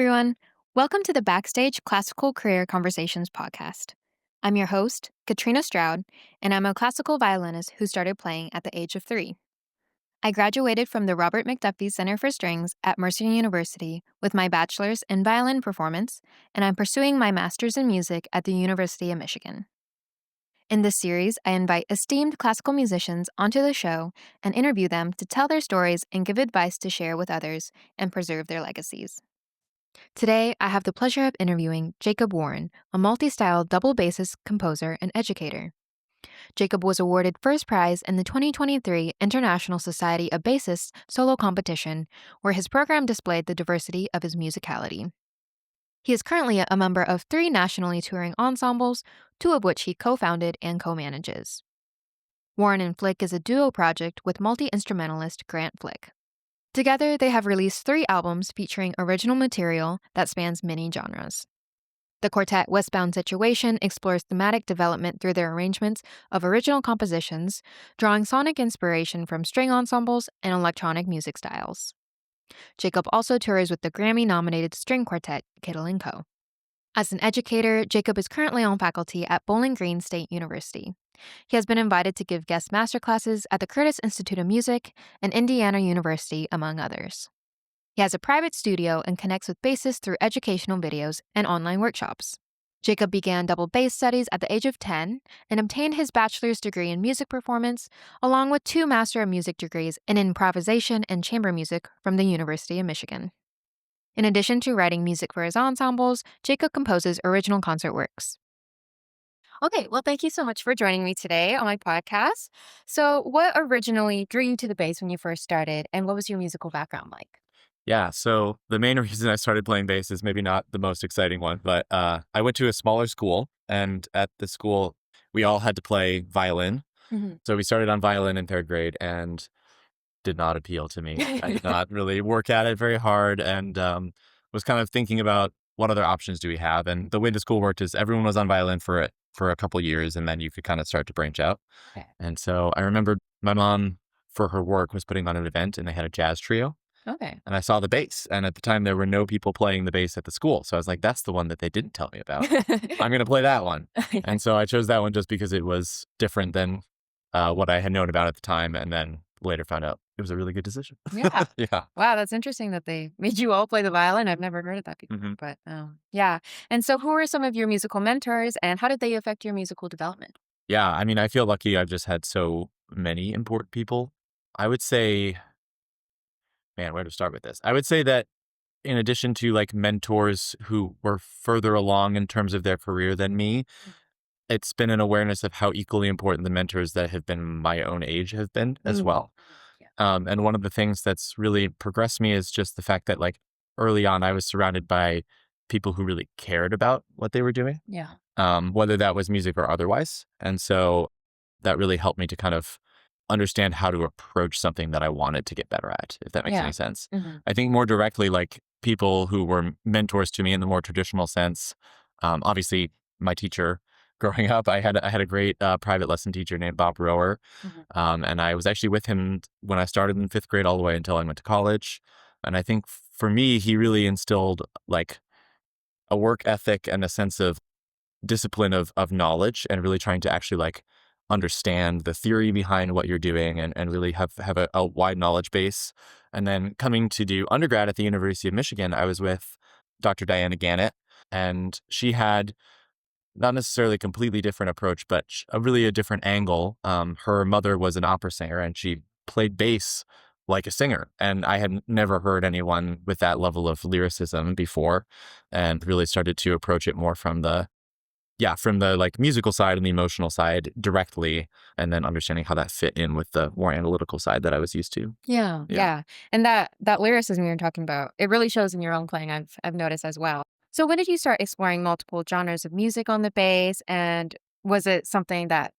everyone. Welcome to the Backstage Classical Career Conversations podcast. I'm your host, Katrina Stroud, and I'm a classical violinist who started playing at the age of 3. I graduated from the Robert McDuffie Center for Strings at Mercer University with my bachelor's in violin performance, and I'm pursuing my master's in music at the University of Michigan. In this series, I invite esteemed classical musicians onto the show and interview them to tell their stories and give advice to share with others and preserve their legacies. Today, I have the pleasure of interviewing Jacob Warren, a multi-style double bassist, composer, and educator. Jacob was awarded first prize in the 2023 International Society of Bassists solo competition, where his program displayed the diversity of his musicality. He is currently a member of 3 nationally touring ensembles, 2 of which he co-founded and co-manages. Warren and Flick is a duo project with multi-instrumentalist Grant Flick. Together, they have released 3 albums featuring original material that spans many genres. The quartet Westbound Situation explores thematic development through their arrangements of original compositions, drawing sonic inspiration from string ensembles and electronic music styles. Jacob also tours with the Grammy-nominated string quartet Kittel Co. As an educator, Jacob is currently on faculty at Bowling Green State University. He has been invited to give guest masterclasses at the Curtis Institute of Music and Indiana University, among others. He has a private studio and connects with bassists through educational videos and online workshops. Jacob began double bass studies at the age of 10 and obtained his bachelor's degree in music performance, along with 2 Master of Music degrees in improvisation and chamber music from the University of Michigan. In addition to writing music for his ensembles, Jacob composes original concert works. Okay, well, thank you so much for joining me today on my podcast. So, what originally drew you to the bass when you first started, and what was your musical background like? Yeah, so the main reason I started playing bass is maybe not the most exciting one, but I went to a smaller school, and at the school, we all had to play violin. Mm-hmm. So we started on violin in 3rd grade and did not appeal to me. I did not really work at it very hard and was kind of thinking about what other options do we have. And the way the school worked is everyone was on violin for a couple years, and then you could kind of start to branch out. Okay. And so I remember my mom, for her work, was putting on an event, and they had a jazz trio. Okay. And I saw the bass. And at the time, there were no people playing the bass at the school. So I was like, that's the one that they didn't tell me about. I'm going to play that one. And so I chose that one just because it was different than what I had known about at the time. And then later found out it was a really good decision. Yeah. Yeah. Wow, that's interesting that they made you all play the violin. I've never heard of that before, Mhm. but yeah. And so who were some of your musical mentors, and how did they affect your musical development? Yeah. I mean, I feel lucky I've just had so many important people. I would say, man, where to start with this? I would say that in addition to like mentors who were further along in terms of their career than me, it's been an awareness of how equally important the mentors that have been my own age have been as well. Yeah. And one of the things that's really progressed me is just the fact that like early on, I was surrounded by people who really cared about what they were doing, Yeah. whether that was music or otherwise. And so that really helped me to kind of understand how to approach something that I wanted to get better at, if that makes Yeah. any sense. Mm-hmm. I think more directly, like people who were mentors to me in the more traditional sense, obviously my teacher growing up, I had a great private lesson teacher named Bob Rower. Mm-hmm. And I was actually with him when I started in 5th grade all the way until I went to college. And I think for me, he really instilled like a work ethic and a sense of discipline of knowledge, and really trying to actually like understand the theory behind what you're doing, and really have a wide knowledge base. And then coming to do undergrad at the University of Michigan, I was with Dr. Diana Gannett, and she had not necessarily a completely different approach, but a different angle. Her mother was an opera singer, and she played bass like a singer. And I had never heard anyone with that level of lyricism before, and really started to approach it more from the like musical side and the emotional side directly, and then understanding how that fit in with the more analytical side that I was used to. Yeah. And that lyricism you're talking about, it really shows in your own playing. I've noticed as well. So when did you start exploring multiple genres of music on the bass? And was it something that,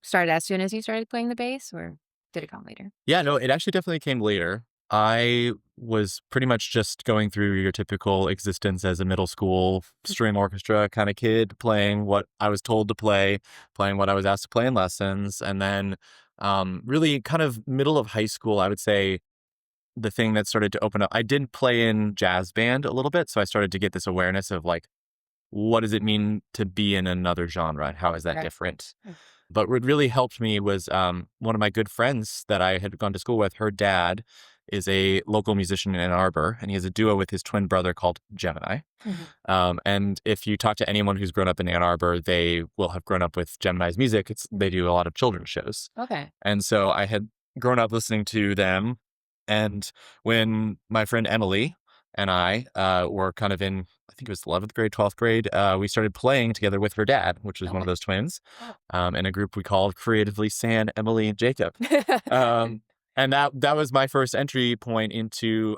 started as soon as you started playing the bass, or did it come later? Yeah, no, it actually definitely came later. I was pretty much just going through your typical existence as a middle school string orchestra kind of kid, playing what I was told to play, playing what I was asked to play in lessons. And then really kind of middle of high school, I would say the thing that started to open up. I did play in jazz band a little bit, so I started to get this awareness of like, what does it mean to be in another genre and how is that different? But what really helped me was one of my good friends that I had gone to school with. Her dad is a local musician in Ann Arbor, and he has a duo with his twin brother called Gemini. And if you talk to anyone who's grown up in Ann Arbor, they will have grown up with Gemini's music. They do a lot of children's shows. Okay. And so I had grown up listening to them. And when my friend Emily and I were kind of in, I think it was 11th grade, 12th grade, we started playing together with her dad, which was one of those twins, in a group we called Creatively San, Emily, and Jacob. And that was my first entry point into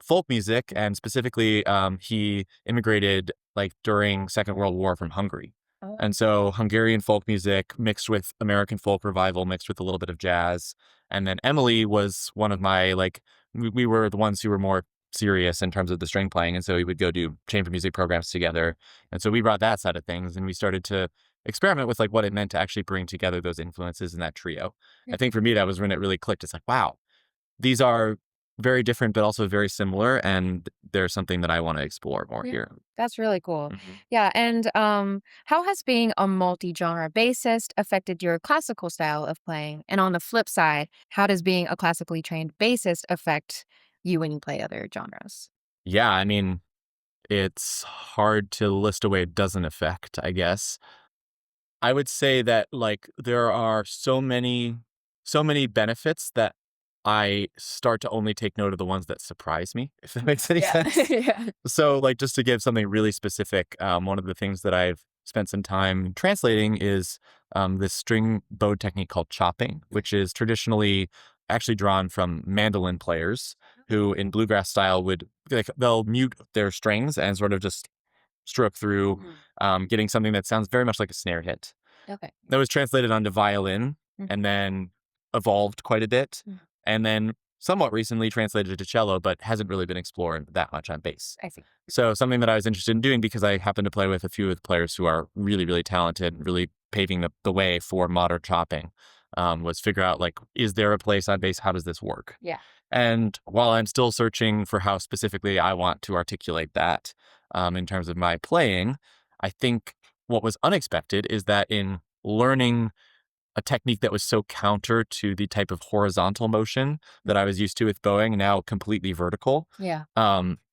folk music. And specifically, he immigrated like during Second World War from Hungary. And so Hungarian folk music mixed with American folk revival, mixed with a little bit of jazz. And then Emily was one of my, like, we were the ones who were more serious in terms of the string playing. And so we would go do chamber music programs together. And so we brought that side of things, and we started to experiment with like what it meant to actually bring together those influences in that trio. I think for me, that was when it really clicked. It's like, wow, these are very different, but also very similar. And there's something that I want to explore more here. That's really cool. Yeah. And how has being a multi-genre bassist affected your classical style of playing? And on the flip side, how does being a classically trained bassist affect you when you play other genres? Yeah, I mean, it's hard to list a way it doesn't affect, I guess. I would say that like there are so many benefits that I start to only take note of the ones that surprise me, if that makes any sense. Yeah. So like just to give something really specific, one of the things that I've spent some time translating is this string bowed technique called chopping, which is traditionally actually drawn from mandolin players who in bluegrass style would like they'll mute their strings and sort of just stroke through, getting something that sounds very much like a snare hit. Okay. That was translated onto violin and then evolved quite a bit. And then somewhat recently translated to cello, but hasn't really been explored that much on bass. I see. So something that I was interested in doing because I happen to play with a few of the players who are really, really talented and really paving the way for modern chopping, was figure out like, is there a place on bass? How does this work? Yeah. And while I'm still searching for how specifically I want to articulate that in terms of my playing, I think what was unexpected is that in learning a technique that was so counter to the type of horizontal motion that I was used to with bowing, now completely vertical, Yeah.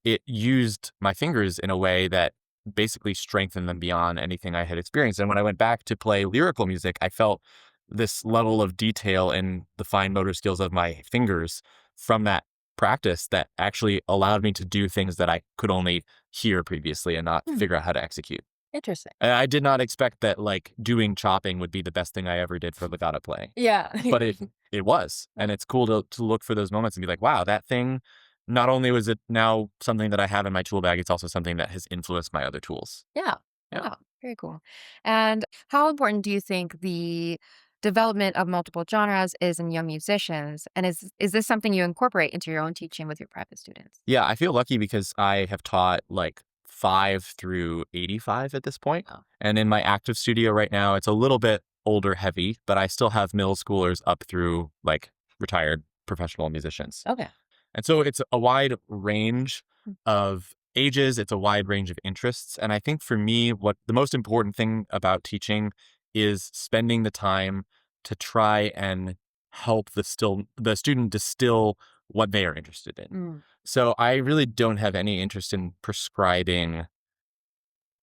it used my fingers in a way that basically strengthened them beyond anything I had experienced. And when I went back to play lyrical music, I felt this level of detail in the fine motor skills of my fingers from that practice that actually allowed me to do things that I could only hear previously and not figure out how to execute. Interesting. And I did not expect that like doing chopping would be the best thing I ever did for legato playing, Yeah. but it was. And it's cool to look for those moments and be like, wow, that thing, not only was it now something that I have in my tool bag, it's also something that has influenced my other tools. Yeah. Yeah. Wow. Very cool. And how important do you think the development of multiple genres is in young musicians? And is this something you incorporate into your own teaching with your private students? Yeah, I feel lucky because I have taught like 5 through 85 at this point. Oh. And in my active studio right now, it's a little bit older heavy, but I still have middle schoolers up through like retired professional musicians. Okay. And so it's a wide range of ages, it's a wide range of interests. And I think for me, what the most important thing about teaching is spending the time to try and help the student distill what they are interested in. So I really don't have any interest in prescribing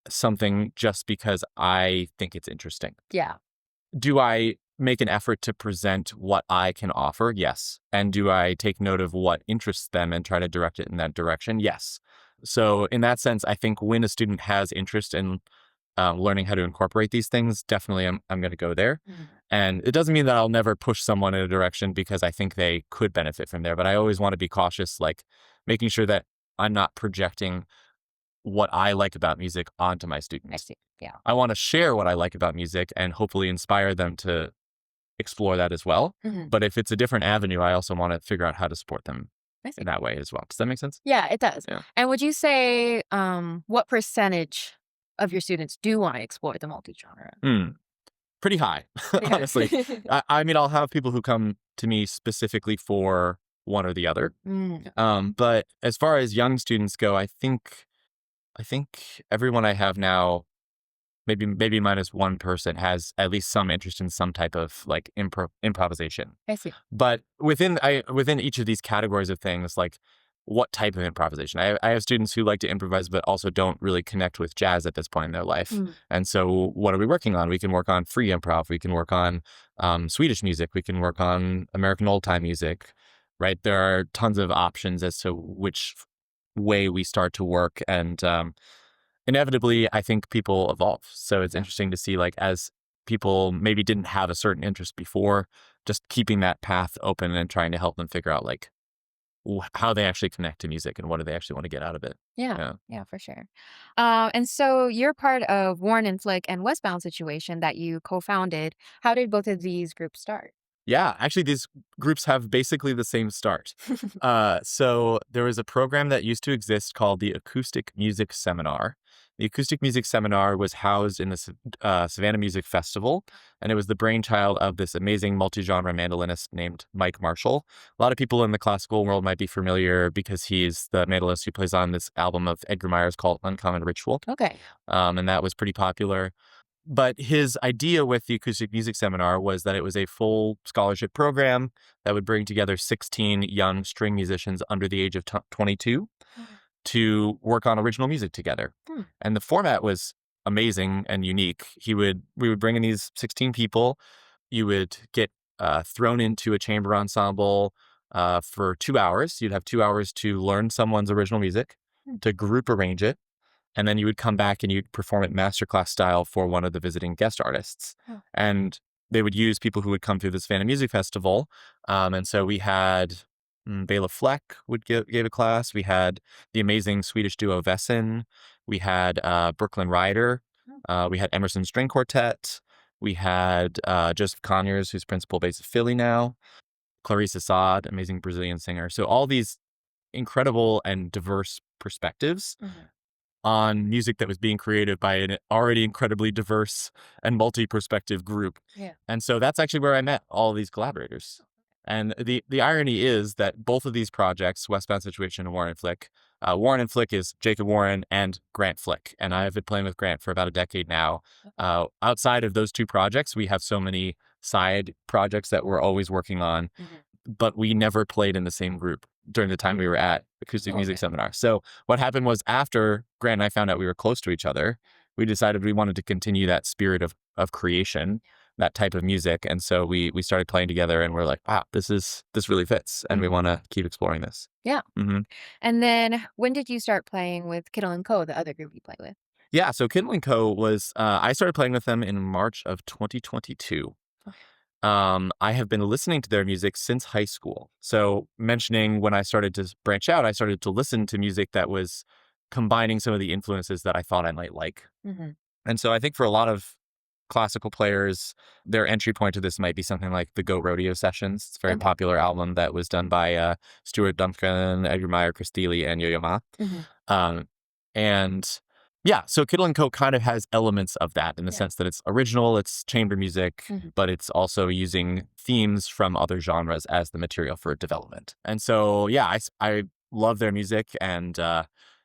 something just because I think it's interesting. Yeah. Do I make an effort to present what I can offer? Yes. And do I take note of what interests them and try to direct it in that direction? Yes. So in that sense, I think when a student has interest in learning how to incorporate these things, definitely I'm going to go there. And it doesn't mean that I'll never push someone in a direction because I think they could benefit from there. But I always want to be cautious, like making sure that I'm not projecting what I like about music onto my I students. see. Yeah. I want to share what I like about music and hopefully inspire them to explore that as well. But if it's a different avenue, I also want to figure out how to support them I see. in that way as well. Does that make sense? Yeah, it does. Yeah. And would you say what percentage of your students do want to explore the multi-genre? Pretty high, honestly. I mean, I'll have people who come to me specifically for one or the other. But as far as young students go, I think everyone I have now, maybe minus one person, has at least some interest in some type of like improvisation. I see. But within each of these categories of things, like what type of improvisation? I have students who like to improvise but also don't really connect with jazz at this point in their life. And so what are we working on? We can work on free improv. We can work on Swedish music. We can work on American old time music, right? There are tons of options as to which way we start to work. And inevitably, I think people evolve. So it's interesting to see, like, as people maybe didn't have a certain interest before, just keeping that path open and trying to help them figure out, like, how they actually connect to music and what do they actually want to get out of it. Yeah, for sure. And so you're part of Warren and Flick and Westbound Situation that you co-founded. How did both of these groups start? Yeah, actually, these groups have basically the same start. So there was a program that used to exist called the Acoustic Music Seminar. The Acoustic Music Seminar was housed in the Savannah Music Festival, and it was the brainchild of this amazing multi-genre mandolinist named Mike Marshall. A lot of people in the classical world might be familiar because he's the mandolinist who plays on this album of Edgar Meyer's called Uncommon Ritual. Okay. And that was pretty popular. But his idea with the Acoustic Music Seminar was that it was a full scholarship program that would bring together 16 young string musicians under the age of 22 to work on original music together. And the format was amazing and unique. We would bring in these 16 people. You would get thrown into a chamber ensemble for 2 hours. You'd have 2 hours to learn someone's original music, to group arrange it, and then you would come back and you'd perform it masterclass style for one of the visiting guest artists. And they would use people who would come through this Savannah Music Festival. And so we had Bela Fleck gave a class. We had the amazing Swedish duo Vessin. We had Brooklyn Ryder. We had Emerson String Quartet. We had Joseph Conyers, who's principal bass of Philly now. Clarice Assad, amazing Brazilian singer. So all these incredible and diverse perspectives on music that was being created by an already incredibly diverse and multi-perspective group. And so that's actually where I met all of these collaborators. And the irony is that both of these projects, Westbound Situation and Warren and Flick is Jacob Warren and Grant Flick. And I have been playing with Grant for about a decade now. Outside of those two projects, we have so many side projects that we're always working on, but we never played in the same group during the time we were at Acoustic Music Seminar. So what happened was, after Grant and I found out we were close to each other, we decided we wanted to continue that spirit of creation, that type of music. And so we started playing together, and we're like, wow, this really fits, and we want to keep exploring this. Yeah. And then when did you start playing with Kittel Co, the other group you play with? Yeah, so Kittel Co was, I started playing with them in March of 2022. I have been listening to their music since high school. So mentioning when I started to branch out, I started to listen to music that was combining some of the influences that I thought I might like. And so I think for a lot of classical players, their entry point to this might be something like the Go Rodeo Sessions. It's a very popular album that was done by Stuart Duncan, Edgar Meyer, Chris Thile, and Yo-Yo Ma. And yeah, so Kittel Co kind of has elements of that in the sense that it's original, it's chamber music, but it's also using themes from other genres as the material for development. And so, yeah, I love their music. And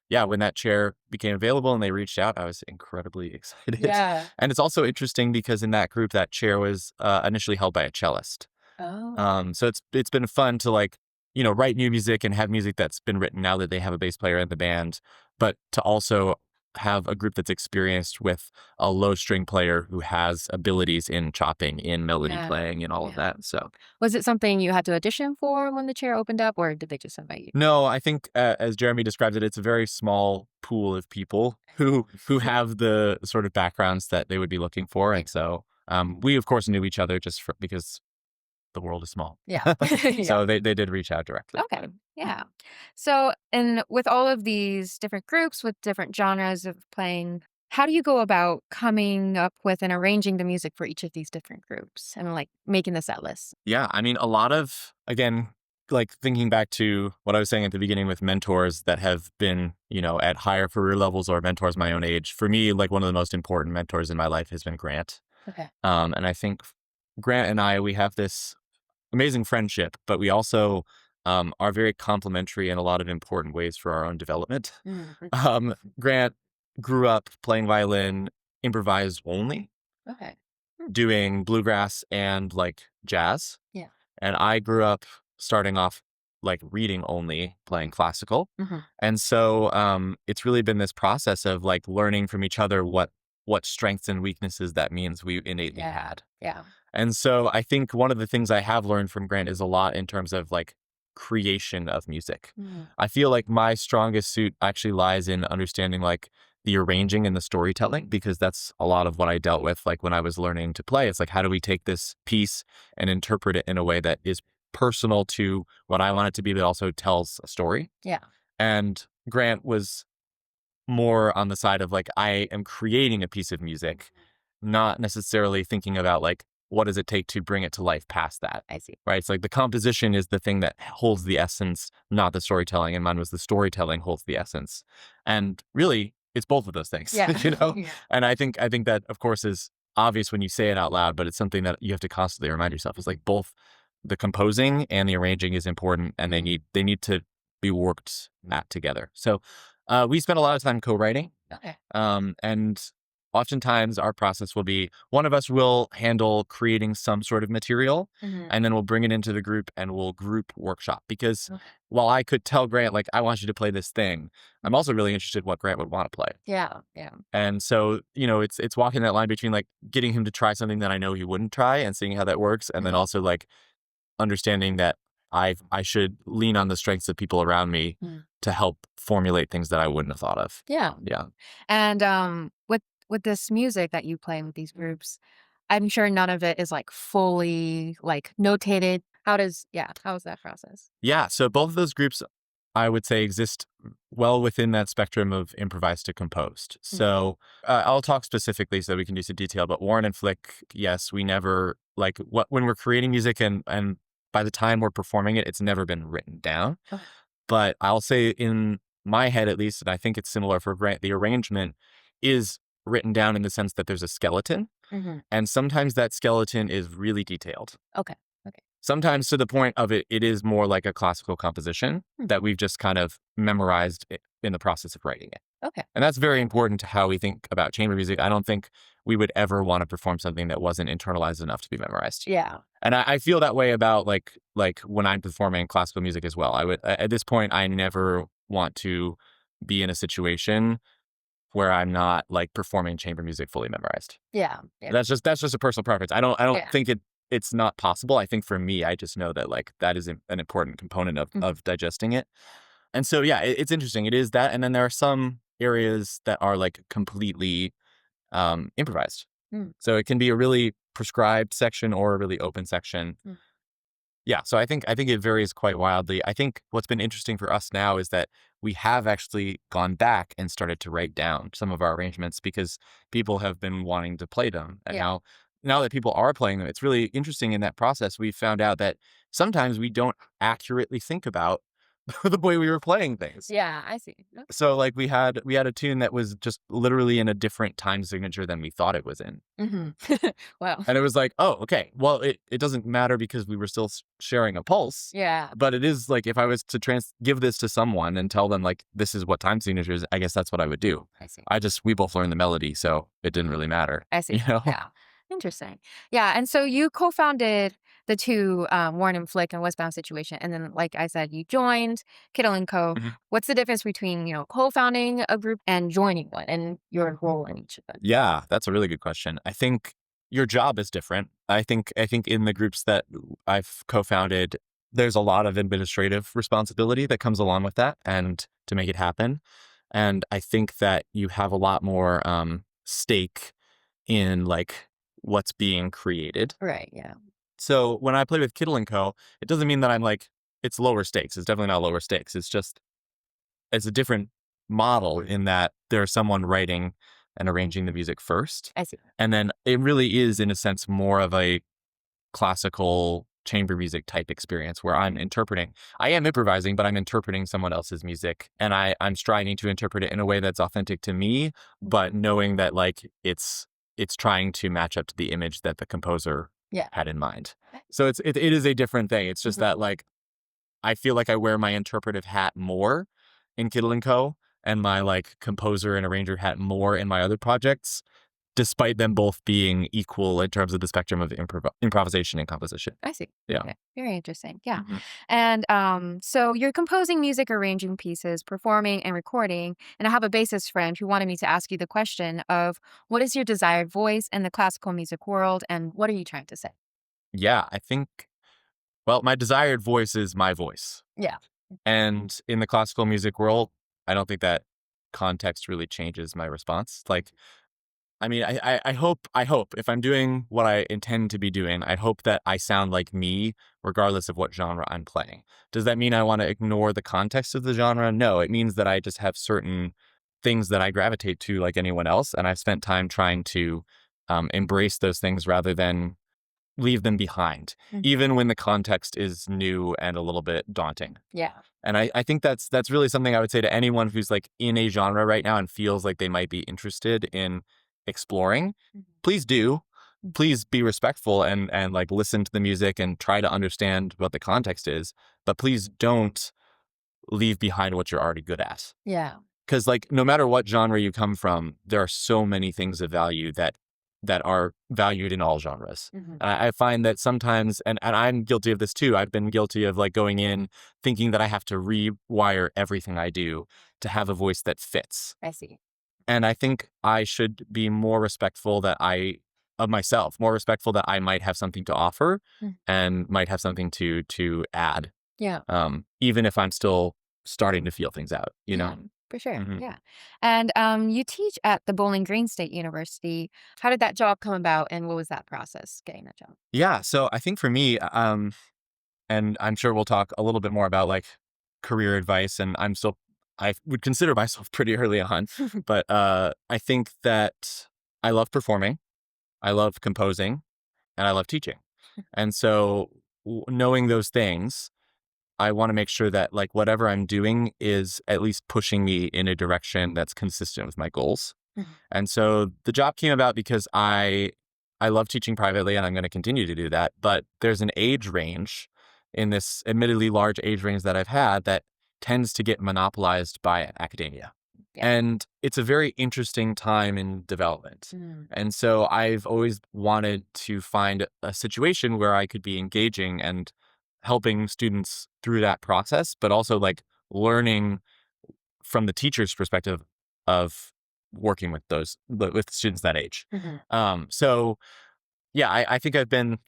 yeah, when that chair became available and they reached out, I was incredibly excited. And it's also interesting because in that group, that chair was initially held by a cellist. So it's been fun to, like, write new music and have music that's been written now that they have a bass player in the band, but to also have a group that's experienced with a low string player who has abilities in chopping, in melody playing, and all of that. So was it something you had to audition for when the chair opened up, or did they just invite you? No, I think as Jeremy described it, it's a very small pool of people who have the sort of backgrounds that they would be looking for. And so we of course knew each other because the world is small. So they did reach out directly. Okay. Yeah. So, and with all of these different groups with different genres of playing, how do you go about coming up with and arranging the music for each of these different groups and like making the set list? Yeah, I mean, a lot of, again, like thinking back to what I was saying at the beginning with mentors that have been, at higher career levels or mentors my own age. For me, like one of the most important mentors in my life has been Grant. And I think Grant and I, we have this amazing friendship, but we also are very complementary in a lot of important ways for our own development. Grant grew up playing violin, improvised only, Okay. doing bluegrass and like jazz. Yeah. And I grew up starting off like reading only, playing classical. And so it's really been this process of like learning from each other what strengths and weaknesses that means we innately had. Yeah. And so I think one of the things I have learned from Grant is a lot in terms of like creation of music. I feel like my strongest suit actually lies in understanding like the arranging and the storytelling, because that's a lot of what I dealt with like when I was learning to play. It's like, how do we take this piece and interpret it in a way that is personal to what I want it to be, but also tells a story? Yeah. And Grant was more on the side of like, I am creating a piece of music, not necessarily thinking about like, what does it take to bring it to life past that? I see. Right. It's like the composition is the thing that holds the essence, not the storytelling. And mine was the storytelling holds the essence. And really, it's both of those things, Yeah. Yeah. And I think that, of course, is obvious when you say it out loud, but it's something that you have to constantly remind yourself. It's like both the composing and the arranging is important, and they need to be worked at together. So we spent a lot of time co-writing. Okay. And oftentimes our process will be one of us will handle creating some sort of material, and then we'll bring it into the group and we'll group workshop. Because while I could tell Grant, like, I want you to play this thing, I'm also really interested in what Grant would want to play. Yeah. And so, it's walking that line between like getting him to try something that I know he wouldn't try and seeing how that works. And then also like understanding that I should lean on the strengths of people around me to help formulate things that I wouldn't have thought of. Yeah. And with this music that you play with these groups, I'm sure none of it is like fully like notated. How is that process? Yeah. So both of those groups, I would say, exist well within that spectrum of improvised to composed. So I'll talk specifically so we can do some detail, but Warren and Flick, yes, we never like when we're creating music and by the time we're performing it, it's never been written down. Okay. But I'll say in my head, at least, and I think it's similar for Grant, the arrangement is written down in the sense that there's a skeleton. And sometimes that skeleton is really detailed. Okay. Sometimes to the point of it is more like a classical composition that we've just kind of memorized in the process of writing it. Okay. And that's very important to how we think about chamber music. I don't think we would ever want to perform something that wasn't internalized enough to be memorized. Yeah. And I feel that way about like when I'm performing classical music as well. I would, at this point, I never want to be in a situation where I'm not like performing chamber music fully memorized. Yeah. That's just a personal preference. I don't think it's not possible. I think for me, I just know that like that is an important component of digesting it. And so, yeah, it's interesting. It is that. And then there are some areas that are like completely improvised. So it can be a really prescribed section or a really open section. Yeah. So I think it varies quite wildly. I think what's been interesting for us now is that we have actually gone back and started to write down some of our arrangements because people have been wanting to play them. And now that people are playing them, it's really interesting in that process. We found out that sometimes we don't accurately think about the way we were playing things. Yeah, I see. Okay. So like we had a tune that was just literally in a different time signature than we thought it was in. Wow. And it was like, oh, okay. Well, it doesn't matter because we were still sharing a pulse. Yeah. But it is like if I was to give this to someone and tell them like this is what time signature is, I guess that's what I would do. I see. We both learned the melody, so it didn't really matter. I see. Yeah. Interesting. Yeah. And so you co-founded the two, Warren and Flick and Westbound situation. And then, like I said, you joined Kittel Co. What's the difference between, co-founding a group and joining one and your role in each of them? Yeah, that's a really good question. I think your job is different. I think in the groups that I've co-founded, there's a lot of administrative responsibility that comes along with that and to make it happen. And I think that you have a lot more stake in like what's being created. Right. Yeah. So when I play with Kittel Co, it doesn't mean that I'm like, it's lower stakes. It's definitely not lower stakes. It's just, it's a different model in that there's someone writing and arranging the music first. I see. And then it really is, in a sense, more of a classical chamber music type experience where I am improvising, but I'm interpreting someone else's music. And I'm striving to interpret it in a way that's authentic to me, but knowing that like it's trying to match up to the image that the composer had in mind. So it is a different thing. It's just that like I feel like I wear my interpretive hat more in Kittel Co. and my like composer and arranger hat more in my other projects, despite them both being equal in terms of the spectrum of improvisation and composition. I see. Yeah. Okay. Very interesting. Yeah. Mhm. And so you're composing music, arranging pieces, performing, and recording. And I have a bassist friend who wanted me to ask you the question of what is your desired voice in the classical music world, and what are you trying to say? Yeah, I think, well, my desired voice is my voice. Yeah. And in the classical music world, I don't think that context really changes my response. Like, I mean, I hope if I'm doing what I intend to be doing, I hope that I sound like me, regardless of what genre I'm playing. Does that mean I want to ignore the context of the genre? No, it means that I just have certain things that I gravitate to like anyone else. And I've spent time trying to embrace those things rather than leave them behind, Mhm. even when the context is new and a little bit daunting. Yeah. And I think that's really something I would say to anyone who's like in a genre right now and feels like they might be interested in exploring. Mhm. Please do. Please be respectful and like listen to the music and try to understand what the context is. But please don't leave behind what you're already good at. Yeah. Because like no matter what genre you come from, there are so many things of value that are valued in all genres. Mhm. I find that sometimes, and I'm guilty of this too. I've been guilty of like going in thinking that I have to rewire everything I do to have a voice that fits. I see. And I think I should be more respectful of myself, more respectful that I might have something to offer Mm. and might have something to add, Yeah. even if I'm still starting to feel things out, you Yeah. know? For sure. Mhm. Yeah. And you teach at the Bowling Green State University. How did that job come about, and what was that process getting that job? Yeah. So I think for me, and I'm sure we'll talk a little bit more about like career advice, and I would consider myself pretty early on, but I think that I love performing, I love composing, and I love teaching. And so knowing those things, I want to make sure that like whatever I'm doing is at least pushing me in a direction that's consistent with my goals. Mhm. And so the job came about because I love teaching privately and I'm going to continue to do that, but there's an age range in this admittedly large age range that I've had that tends to get monopolized by academia. Yeah. And it's a very interesting time in development. Mm. And so I've always wanted to find a situation where I could be engaging and helping students through that process, but also like learning from the teacher's perspective of working with with students that age. Mhm. So yeah, I think I've been,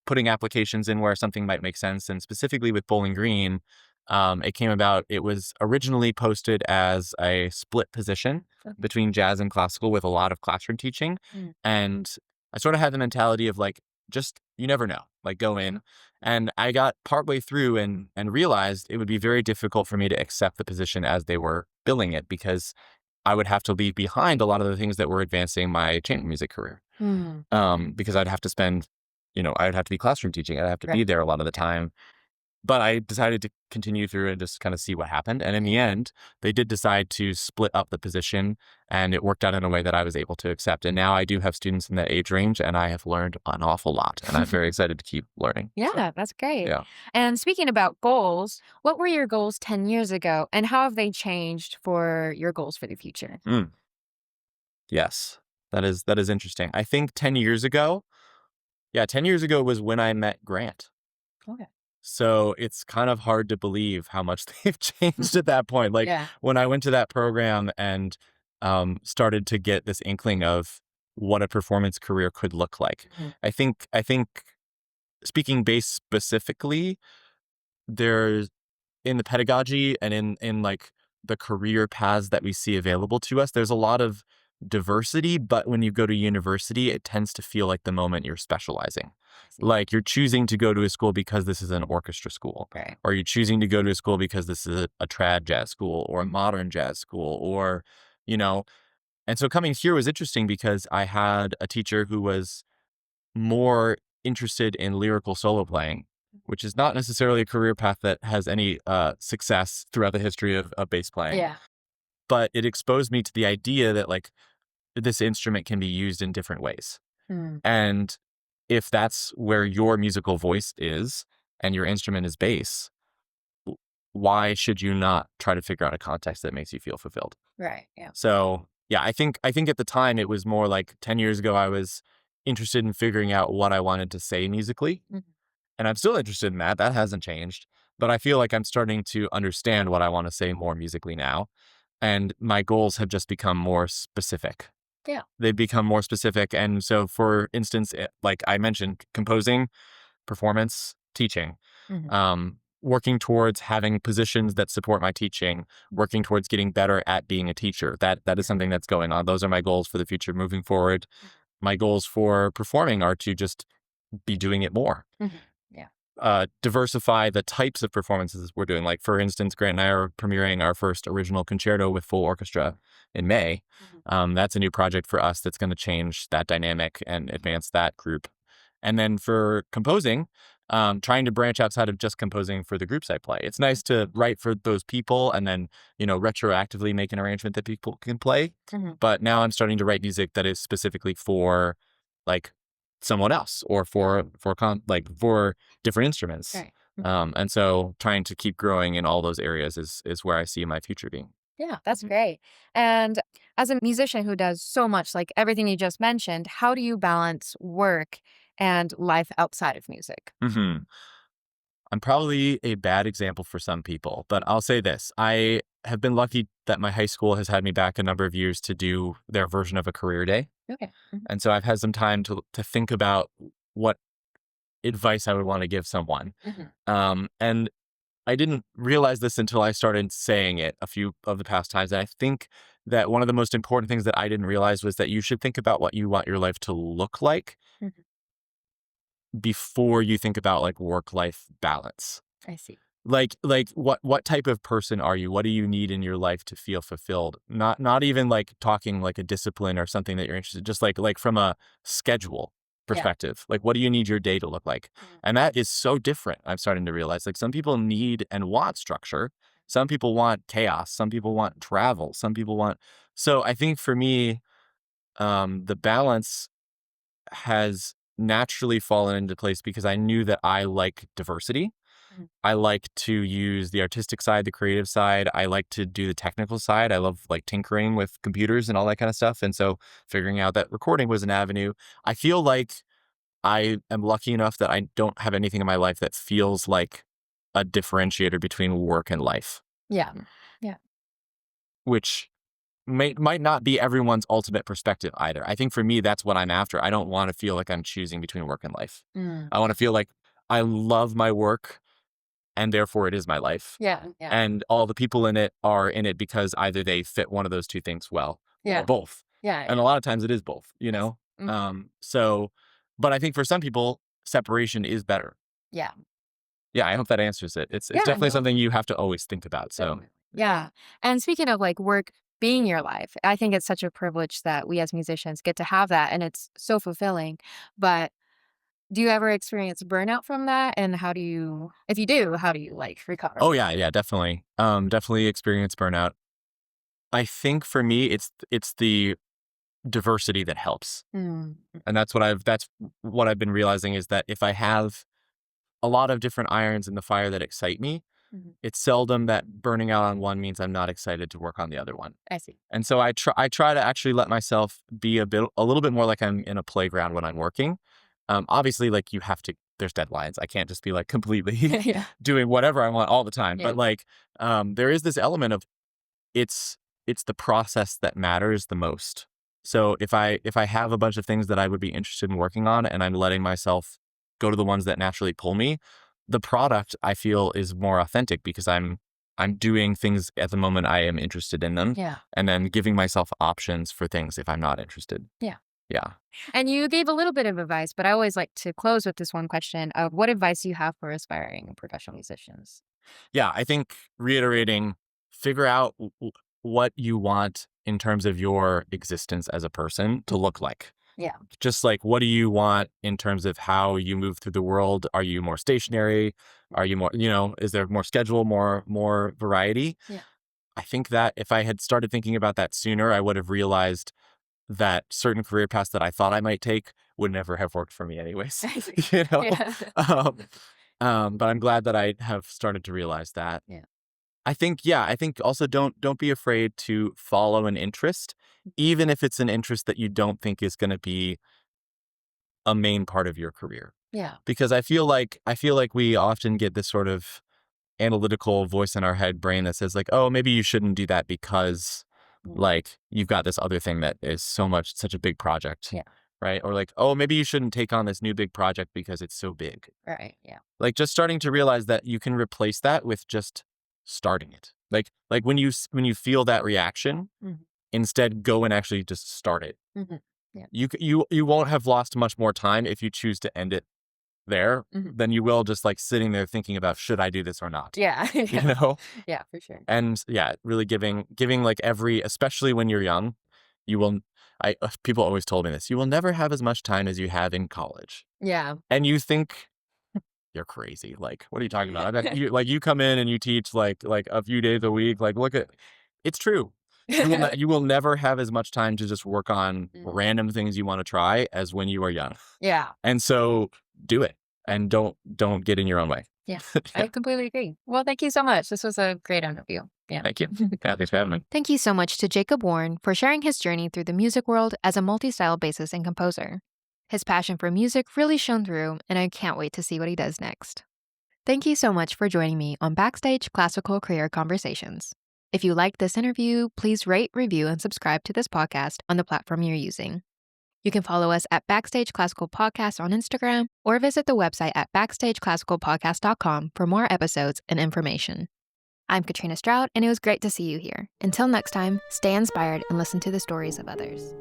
putting applications in where something might make sense. And specifically with Bowling Green, it came about, it was originally posted as a split position Okay. between jazz and classical with a lot of classroom teaching. Mm. And I sort of had the mentality of like, just, you never know, like go in. And I got partway through and realized it would be very difficult for me to accept the position as they were billing it because I would have to leave behind a lot of the things that were advancing my chamber music career. Mm. Because I'd have to spend, I'd have to be classroom teaching. I'd have to Right. be there a lot of the time. But I decided to continue through and just kind of see what happened. And in the end, they did decide to split up the position and it worked out in a way that I was able to accept. And now I do have students in that age range and I have learned an awful lot. And I'm very excited to keep learning. So, Yeah, that's great. yeah. And speaking about goals, what were your goals 10 years ago, and how have they changed for your goals for the future? Mm, yes. That is interesting. I think 10 years ago, 10 years ago was when I met Grant. Okay. So it's kind of hard to believe how much they've changed at that point. Like Yeah. when I went to that program and started to get this inkling of what a performance career could look like. Mhm. I think speaking bass specifically, there's in the pedagogy and in like the career paths that we see available to us, there's a lot of diversity, but when you go to university, it tends to feel like the moment you're specializing. I see. Like you're choosing to go to a school because this is an orchestra school, Right. or you're choosing to go to a school because this is a trad jazz school or a modern jazz school, or, you know, and so coming here was interesting because I had a teacher who was more interested in lyrical solo playing, which is not necessarily a career path that has any success throughout the history of bass playing. Yeah. But it exposed me to the idea that like this instrument can be used in different ways. Mm. And if that's where your musical voice is and your instrument is bass, why should you not try to figure out a context that makes you feel fulfilled? Right. Yeah. So yeah, I think at the time it was more like 10 years ago, I was interested in figuring out what I wanted to say musically. Mhm. And I'm still interested in that. That hasn't changed. But I feel like I'm starting to understand what I want to say more musically now. And my goals have just become more specific. Yeah. They've become more specific. And so, for instance, like I mentioned, composing, performance, teaching, Mhm. working towards having positions that support my teaching, working towards getting better at being a teacher. That is something that's going on. Those are my goals for the future moving forward. My goals for performing are to just be doing it more. Mhm. Yeah. Diversify the types of performances we're doing. Like, for instance, Grant and I are premiering our first original concerto with full orchestra in May. That's a new project for us that's going to change that dynamic and advance that group. And then for composing, trying to branch outside of just composing for the groups I play. It's nice to write for those people and then, retroactively make an arrangement that people can play. Mhm. But now I'm starting to write music that is specifically for like someone else or for different instruments. Right. And so trying to keep growing in all those areas is where I see my future being. Yeah, that's great. And as a musician who does so much, like everything you just mentioned, how do you balance work and life outside of music? Hmm. I'm probably a bad example for some people, but I'll say this. I have been lucky that my high school has had me back a number of years to do their version of a career day. Okay. And so I've had some time to think about what advice I would want to give someone. Mhm. And I didn't realize this until I started saying it a few of the past times. And I think that one of the most important things that I didn't realize was that you should think about what you want your life to look like Mhm. before you think about like work-life balance. I see. Like what type of person are you? What do you need in your life to feel fulfilled? Not even like talking like a discipline or something that you're interested in, just like from a schedule Yeah. perspective. Like, what do you need your day to look like? And that is so different. I'm starting to realize, like, some people need and want structure. Some people want chaos. Some people want travel. Some people want. So I think for me, the balance has naturally fallen into place because I knew that I like diversity. Mhm. I like to use the artistic side, the creative side. I like to do the technical side. I love like tinkering with computers and all that kind of stuff. And so figuring out that recording was an avenue. I feel like I am lucky enough that I don't have anything in my life that feels like a differentiator between work and life, Yeah. Yeah. which might not be everyone's ultimate perspective either. I think for me, that's what I'm after. I don't want to feel like I'm choosing between work and life. Mm. I want to feel like I love my work and therefore it is my life. Yeah. Yeah. And all the people in it are in it because either they fit one of those two things well Yeah. or both. Yeah. And a lot of times it is both, Mhm. So, but I think for some people, separation is better. Yeah. Yeah, I hope that answers it. It's Yeah. definitely No. something you have to always think about. So, Definitely. Yeah. And speaking of like work being your life, I think it's such a privilege that we as musicians get to have that. And it's so fulfilling. But do you ever experience burnout from that? And how do you, if you do, how do you like recover? oh yeah, definitely. Definitely experience burnout. I think for me, it's the diversity that helps, Mm. and that's what I've been realizing is that if I have a lot of different irons in the fire that excite me, Mhm. it's seldom that burning out on one means I'm not excited to work on the other one. I see. And so I try to actually let myself be a little bit more like I'm in a playground when I'm working. Obviously, like there's deadlines. I can't just be like completely Yeah. doing whatever I want all the time. Yeah. But like, there is this element of it's it's the process that matters the most. So if I have a bunch of things that I would be interested in working on and I'm letting myself go to the ones that naturally pull me, the product I feel is more authentic because I'm doing things at the moment I am interested in them Yeah. and then giving myself options for things if I'm not interested. Yeah. Yeah. And you gave a little bit of advice, but I always like to close with this one question of what advice do you have for aspiring professional musicians? Yeah, I think reiterating, figure out what you want in terms of your existence as a person to look like. Yeah. Just like, what do you want in terms of how you move through the world? Are you more stationary? Are you more, is there more schedule, more variety? Yeah. I think that if I had started thinking about that sooner, I would have realized that certain career paths that I thought I might take would never have worked for me anyways. I see. you know? Yeah. But I'm glad that I have started to realize that. Yeah. I think also don't be afraid to follow an interest, even if it's an interest that you don't think is going to be a main part of your career. Yeah. Because I feel like we often get this sort of analytical voice in our head brain that says like, oh, maybe you shouldn't do that because like you've got this other thing that is such a big project. Yeah. Right. Or like, oh, maybe you shouldn't take on this new big project because it's so big. Right. Yeah. Like just starting to realize that you can replace that with just starting it. Like when you feel that reaction, instead go and actually just start it. Yeah. You won't have lost much more time if you choose to end it there than you will just like sitting there thinking about, should I do this or not? Yeah. You know? Yeah, for sure. And yeah, really giving like especially when you're young, people always told me this, you will never have as much time as you have in college. Yeah. And you think you're crazy. Like, what are you talking about? I bet you come in and you teach like a few days a week. Like, look at, it's true. You will never have as much time to just work on random things you want to try as when you are young. Yeah. And so do it and don't get in your own way. Yeah. I completely agree. Well, thank you so much. This was a great interview. Yeah. Thank you. Yeah, thanks for having me. Thank you so much to Jacob Warren for sharing his journey through the music world as a multi-style bassist and composer. His passion for music really shone through, and I can't wait to see what he does next. Thank you so much for joining me on Backstage Classical Career Conversations. If you liked this interview, please rate, review, and subscribe to this podcast on the platform you're using. You can follow us at Backstage Classical Podcast on Instagram or visit the website at backstageclassicalpodcast.com for more episodes and information. I'm Katrina Stroud, and it was great to see you here. Until next time, stay inspired and listen to the stories of others.